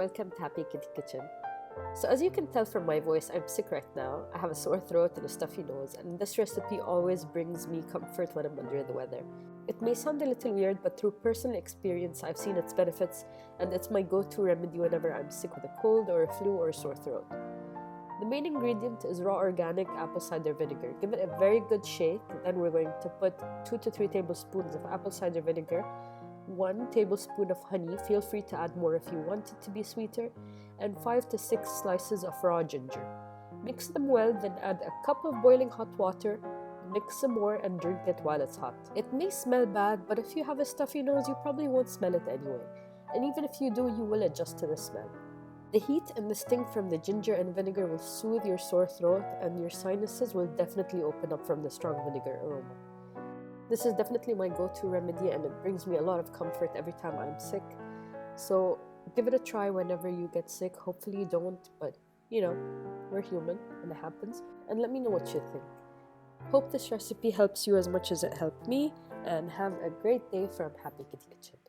welcome to Happy Kitty Kitchen. So as you can tell from my voice, I'm sick right now. I have a sore throat and a stuffy nose, and this recipe always brings me comfort when I'm under the weather. It may sound a little weird, but through personal experience, I've seen its benefits, and it's my go-to remedy whenever I'm sick with a cold or a flu or a sore throat. The main ingredient is raw organic apple cider vinegar. Give it a very good shake, then we're going to put 2 to 3 tablespoons of apple cider vinegar, 1 tablespoon of honey, feel free to add more if you want it to be sweeter, and 5 to 6 slices of raw ginger. Mix them well, then add a cup of boiling hot water, mix some more and drink it while it's hot. It may smell bad, but if you have a stuffy nose, you probably won't smell it anyway. And even if you do, you will adjust to the smell. The heat and the sting from the ginger and vinegar will soothe your sore throat, and your sinuses will definitely open up from the strong vinegar aroma. This is definitely my go-to remedy, and it brings me a lot of comfort every time I'm sick. So give it a try whenever you get sick. Hopefully you don't, but we're human and it happens. And let me know what you think. Hope this recipe helps you as much as it helped me, and have a great day from Happy Kitty Kitchen.